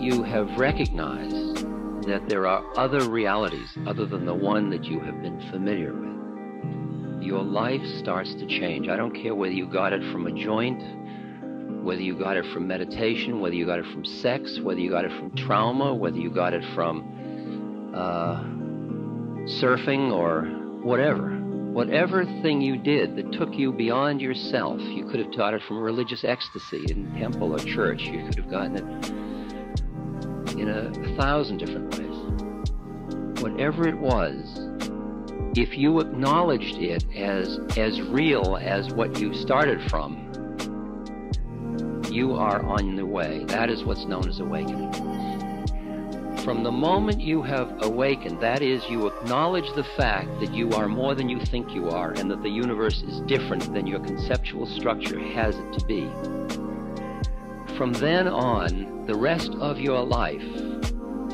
you have recognized that there are other realities other than the one that you have been familiar with, your life starts to change. I don't care whether you got it from a joint, whether you got it from meditation, whether you got it from sex, whether you got it from trauma, whether you got it from surfing or whatever. Whatever thing you did that took you beyond yourself, you could have got it from religious ecstasy in temple or church. You could have gotten it in 1,000 different ways. Whatever it was, if you acknowledged it as real as what you started from, you are on the way. That is what's known as awakening. From the moment you have awakened, that is, you acknowledge the fact that you are more than you think you are and that the universe is different than your conceptual structure has it to be. From then on, the rest of your life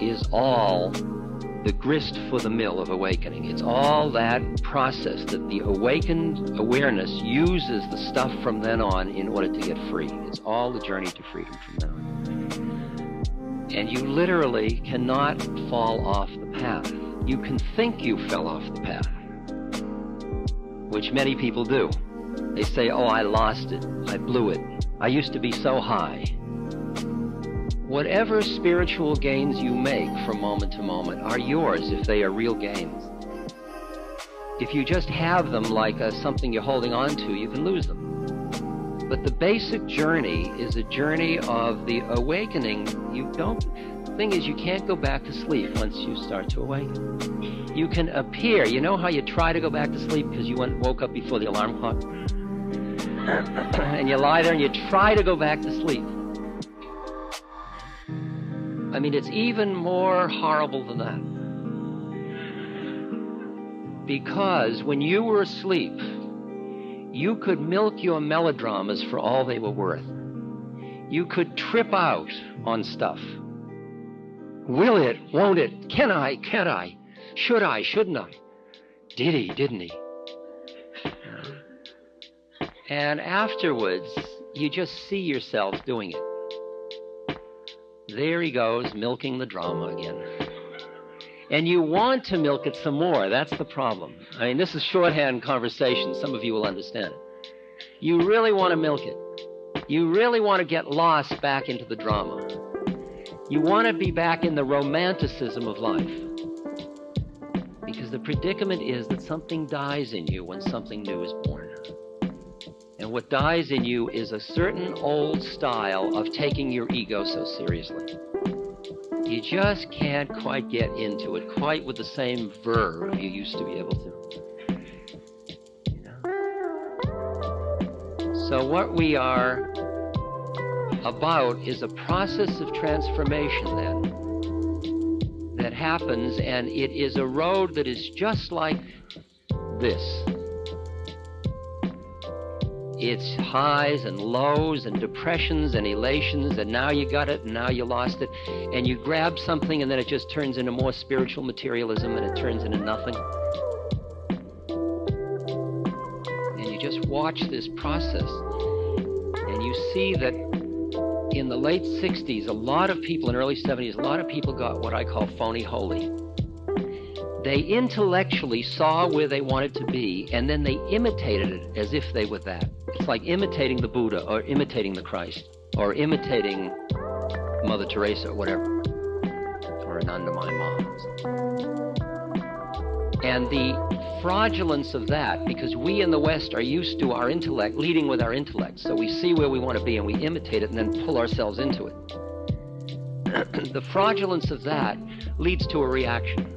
is all the grist for the mill of awakening. It's all that process that the awakened awareness uses the stuff from then on in order to get free. It's all the journey to freedom from then on. And you literally cannot fall off the path. You can think you fell off the path, which many people do. They say, oh, I lost it, I blew it, I used to be so high. Whatever spiritual gains you make from moment to moment are yours if they are real gains. If you just have them like something you're holding on to, you can lose them. But the basic journey is a journey of the awakening. The thing is, you can't go back to sleep once you start to awaken. You can appear. You know how you try to go back to sleep because you woke up before the alarm clock? And you lie there and you try to go back to sleep. I mean, it's even more horrible than that. Because when you were asleep, you could milk your melodramas for all they were worth. You could trip out on stuff. Will it? Won't it? Can I? Can't I? Should I? Shouldn't I? Did he? Didn't he? And afterwards, you just see yourself doing it. There he goes, milking the drama again. And you want to milk it some more. That's the problem. I mean, this is shorthand conversation. Some of you will understand it. You really want to milk it. You really want to get lost back into the drama. You want to be back in the romanticism of life. Because the predicament is that something dies in you when something new is born. And what dies in you is a certain old style of taking your ego so seriously. You just can't quite get into it quite with the same verve you used to be able to. You know? So what we are about is a process of transformation then that happens, and it is a road that is just like this. It's highs and lows and depressions and elations, and now you got it and now you lost it, and you grab something and then it just turns into more spiritual materialism and it turns into nothing. And you just watch this process and you see that in the late 60s, a lot of people, in early 70s, a lot of people got what I call phony holy. They intellectually saw where they wanted to be, and then they imitated it as if they were that. It's like imitating the Buddha, or imitating the Christ, or imitating Mother Teresa, or whatever, or Ananda Mama. And the fraudulence of that, because we in the West are used to our intellect, leading with our intellect, so we see where we want to be and we imitate it and then pull ourselves into it. The fraudulence of that leads to a reaction.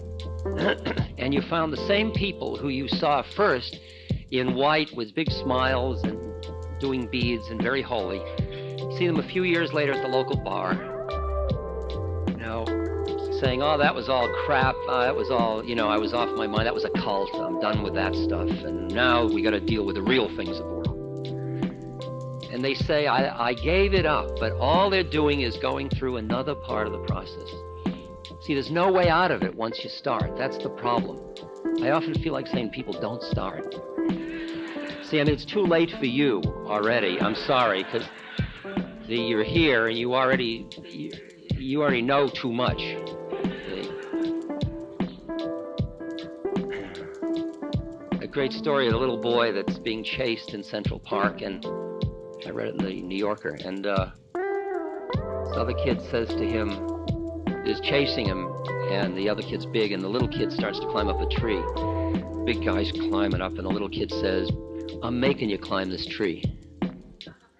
And you found the same people who you saw first in white with big smiles and doing beads and very holy. See them a few years later at the local bar, you know, saying, oh, that was all crap, that was all, you know, I was off my mind, that was a cult, I'm done with that stuff, and now we got to deal with the real things of the world. And they say, I gave it up, but all they're doing is going through another part of the process. See, there's no way out of it once you start. That's the problem. I often feel like saying people don't start. See, I mean, it's too late for you already. I'm sorry, because you're here and you already, you already know too much. A great story of a little boy that's being chased in Central Park, and I read it in the New Yorker, and this other kid says to him, is chasing him, and the other kid's big, and the little kid starts to climb up a tree. Big guy's climbing up, and the little kid says, I'm making you climb this tree.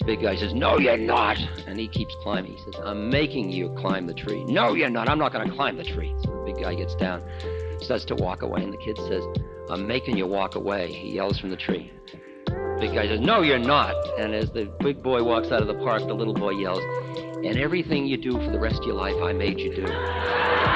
Big guy says, no, you're not. And he keeps climbing. He says, I'm making you climb the tree. No, you're not. I'm not going to climb the tree. So the big guy gets down, starts to walk away, and the kid says, I'm making you walk away. He yells from the tree. Big guy says, no, you're not. And as the big boy walks out of the park, the little boy yells, and everything you do for the rest of your life, I made you do.